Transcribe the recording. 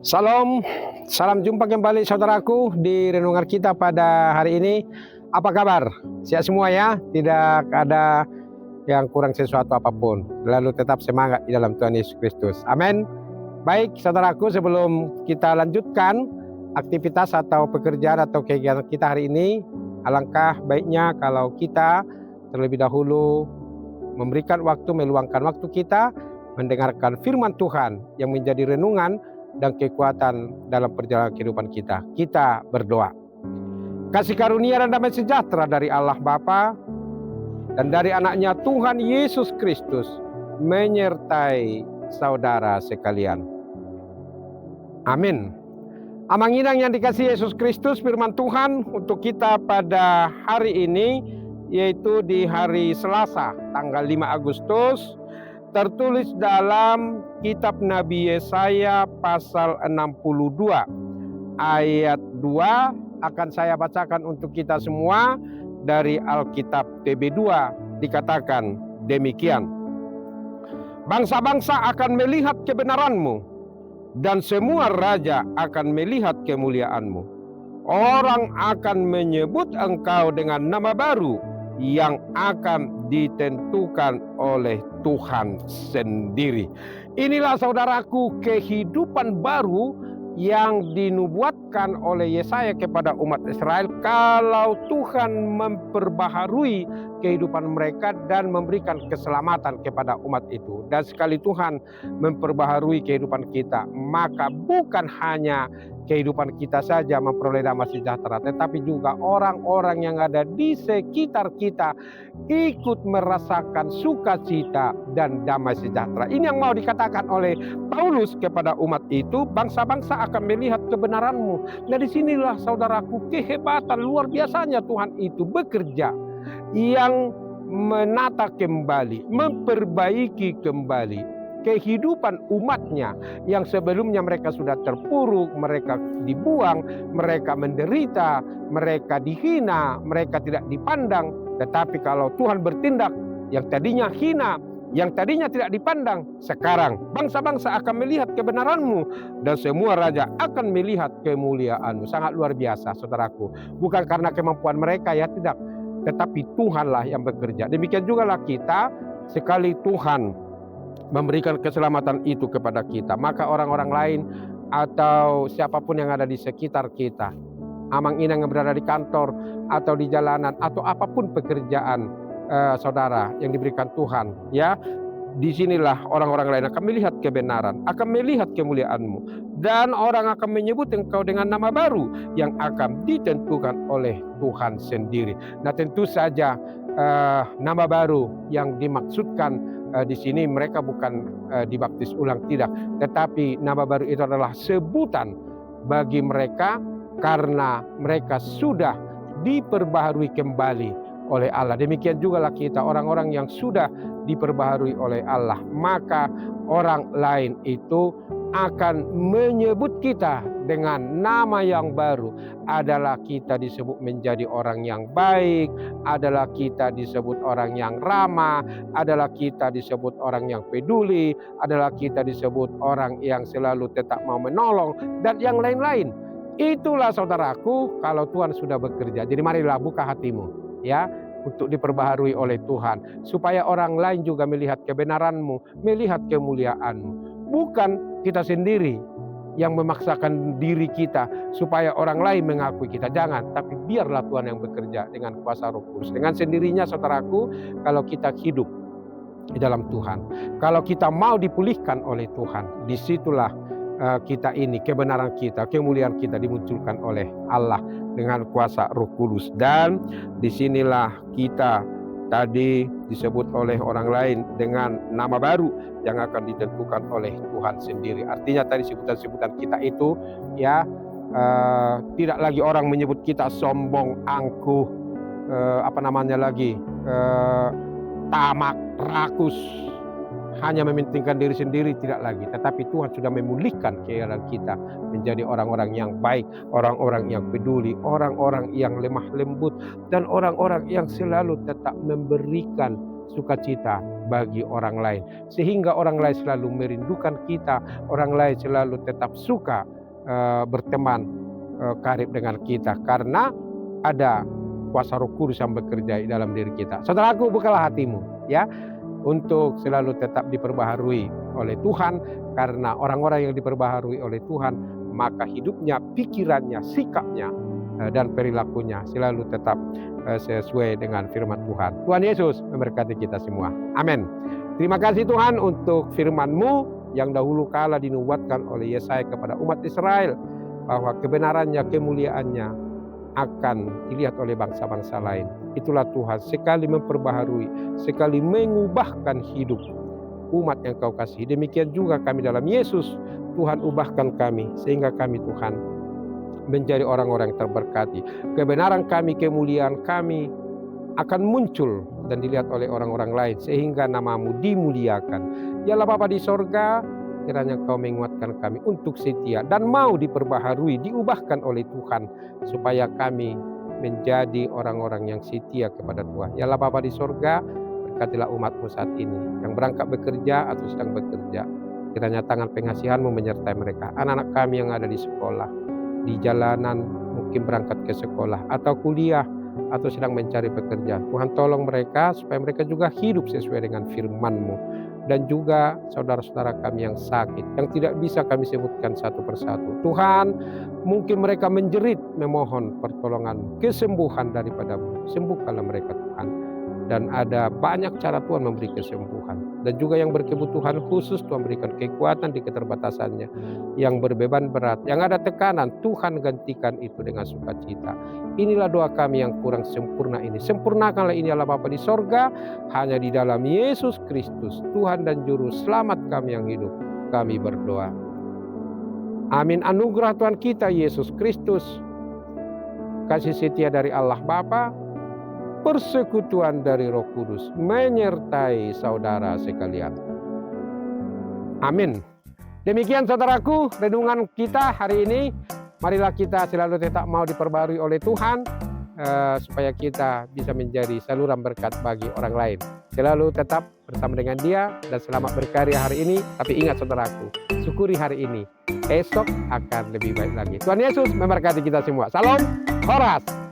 Salam, salam jumpa kembali saudaraku di renungan kita pada hari ini. Apa kabar? Sehat semua ya, tidak ada yang kurang sesuatu apapun. Lalu tetap semangat di dalam Tuhan Yesus Kristus. Amin. Baik saudaraku, sebelum kita lanjutkan aktivitas atau pekerjaan atau kegiatan kita hari ini, alangkah baiknya kalau kita terlebih dahulu memberikan waktu, meluangkan waktu kita mendengarkan firman Tuhan yang menjadi renungan dan kekuatan dalam perjalanan kehidupan kita. Kita berdoa. Kasih karunia dan damai sejahtera dari Allah Bapa dan dari anaknya Tuhan Yesus Kristus menyertai saudara sekalian. Amin. Amanginang yang dikasihi Yesus Kristus, firman Tuhan untuk kita pada hari ini, yaitu di hari Selasa, tanggal 5 Agustus, tertulis dalam kitab Nabi Yesaya pasal 62 ayat 2 akan saya bacakan untuk kita semua dari Alkitab TB2. Dikatakan demikian. Bangsa-bangsa akan melihat kebenaranmu dan semua raja akan melihat kemuliaanmu. Orang akan menyebut engkau dengan nama baru yang akan ditentukan oleh Tuhan sendiri. Inilah saudaraku kehidupan baru yang dinubuatkan oleh Yesaya kepada umat Israel kalau Tuhan memperbaharui kehidupan mereka dan memberikan keselamatan kepada umat itu. Dan sekali Tuhan memperbaharui kehidupan kita, maka bukan hanya kehidupan kita saja memperoleh damai sejahtera, tetapi juga orang-orang yang ada di sekitar kita ikut merasakan sukacita dan damai sejahtera. Ini yang mau dikatakan oleh Paulus kepada umat itu, bangsa-bangsa akan melihat kebenaranmu. Nah, disinilah saudaraku kehebatan luar biasanya Tuhan itu bekerja, yang menata kembali, memperbaiki kembali kehidupan umatnya yang sebelumnya mereka sudah terpuruk, mereka dibuang, mereka menderita, mereka dihina, mereka tidak dipandang. Tetapi kalau Tuhan bertindak, yang tadinya hina, yang tadinya tidak dipandang, sekarang bangsa-bangsa akan melihat kebenaranmu dan semua raja akan melihat kemuliaanmu. Sangat luar biasa saudaraku. Bukan karena kemampuan mereka ya, tidak, tetapi Tuhanlah yang bekerja. Demikian juga lah kita, sekali Tuhan memberikan keselamatan itu kepada kita, maka orang-orang lain atau siapapun yang ada di sekitar kita, amang-inang yang berada di kantor atau di jalanan atau apapun pekerjaan saudara yang diberikan Tuhan, ya, disinilah orang-orang lain akan melihat kebenaran, akan melihat kemuliaanmu, dan orang akan menyebut engkau dengan nama baru yang akan ditentukan oleh Tuhan sendiri. Nah, tentu saja nama baru yang dimaksudkan di sini mereka bukan dibaptis ulang, tidak, tetapi nama baru itu adalah sebutan bagi mereka karena mereka sudah diperbaharui kembali oleh Allah. Demikian juga lah kita, orang-orang yang sudah diperbaharui oleh Allah, maka orang lain itu akan menyebut kita dengan nama yang baru. Adalah kita disebut menjadi orang yang baik, adalah kita disebut orang yang ramah, adalah kita disebut orang yang peduli, adalah kita disebut orang yang selalu tetap mau menolong, dan yang lain-lain. Itulah saudaraku kalau Tuhan sudah bekerja. Jadi marilah buka hatimu, ya, untuk diperbaharui oleh Tuhan, supaya orang lain juga melihat kebenaranmu, melihat kemuliaanmu. Bukan kita sendiri yang memaksakan diri kita supaya orang lain mengakui kita, jangan, tapi biarlah Tuhan yang bekerja dengan kuasa Roh Kudus. Dengan sendirinya saudaraku, kalau kita hidup di dalam Tuhan, kalau kita mau dipulihkan oleh Tuhan, disitulah kita ini, kebenaran kita, kemuliaan kita dimunculkan oleh Allah dengan kuasa Roh Kudus. Dan disinilah kita tadi disebut oleh orang lain dengan nama baru yang akan ditentukan oleh Tuhan sendiri. Artinya tadi sebutan-sebutan kita itu, ya, tidak lagi orang menyebut kita sombong, angkuh, tamak, rakus, hanya mementingkan diri sendiri, tidak lagi. Tetapi Tuhan sudah memulihkan keadaan kita menjadi orang-orang yang baik, orang-orang yang peduli, orang-orang yang lemah lembut, dan orang-orang yang selalu tetap memberikan sukacita bagi orang lain. Sehingga orang lain selalu merindukan kita, orang lain selalu tetap suka berteman karib dengan kita. Karena ada kuasa Roh Kudus yang bekerja di dalam diri kita. Saudaraku, bukalah hatimu ya, untuk selalu tetap diperbaharui oleh Tuhan. Karena orang-orang yang diperbaharui oleh Tuhan, maka hidupnya, pikirannya, sikapnya, dan perilakunya selalu tetap sesuai dengan firman Tuhan. Tuhan Yesus memberkati kita semua. Amin. Terima kasih Tuhan untuk firman-Mu yang dahulu kala dinubuatkan oleh Yesaya kepada umat Israel, bahwa kebenarannya, kemuliaannya akan dilihat oleh bangsa-bangsa lain. Itulah Tuhan, sekali memperbaharui, sekali mengubahkan hidup umat yang Kau kasih. Demikian juga kami dalam Yesus, Tuhan ubahkan kami, sehingga kami Tuhan menjadi orang-orang yang terberkati. Kebenaran kami, kemuliaan kami akan muncul dan dilihat oleh orang-orang lain, sehingga nama-Mu dimuliakan. Ya Allah Bapa di sorga, kiranya Kau menguatkan kami untuk setia dan mau diperbaharui, diubahkan oleh Tuhan, supaya kami menjadi orang-orang yang setia kepada Tuhan. Ya Allah Bapa di sorga, berkatilah umat-Mu saat ini, yang berangkat bekerja atau sedang bekerja. Kiranya tangan pengasihan-Mu menyertai mereka. Anak-anak kami yang ada di sekolah, di jalanan, mungkin berangkat ke sekolah atau kuliah atau sedang mencari pekerjaan. Tuhan tolong mereka supaya mereka juga hidup sesuai dengan firman-Mu. Dan juga saudara-saudara kami yang sakit, yang tidak bisa kami sebutkan satu persatu. Tuhan, mungkin mereka menjerit memohon pertolongan, kesembuhan daripada-Mu. Sembuhkanlah mereka Tuhan. Dan ada banyak cara Tuhan memberi kesembuhan. Dan juga yang berkebutuhan khusus, Tuhan berikan kekuatan di keterbatasannya. Yang berbeban berat, yang ada tekanan, Tuhan gantikan itu dengan sukacita. Inilah doa kami yang kurang sempurna ini. Sempurnakanlah ini Allah Bapa di sorga, hanya di dalam Yesus Kristus, Tuhan dan Juru Selamat kami yang hidup, kami berdoa. Amin. Anugerah Tuhan kita Yesus Kristus, kasih setia dari Allah Bapa, persekutuan dari Roh Kudus menyertai saudara sekalian. Amin. Demikian saudaraku, renungan kita hari ini. Marilah kita selalu tetap mau diperbarui oleh Tuhan, supaya kita bisa menjadi saluran berkat bagi orang lain. Selalu tetap bersama dengan Dia dan selamat berkarya hari ini. Tapi ingat saudaraku, syukuri hari ini, esok akan lebih baik lagi. Tuhan Yesus memberkati kita semua. Salam, Horas.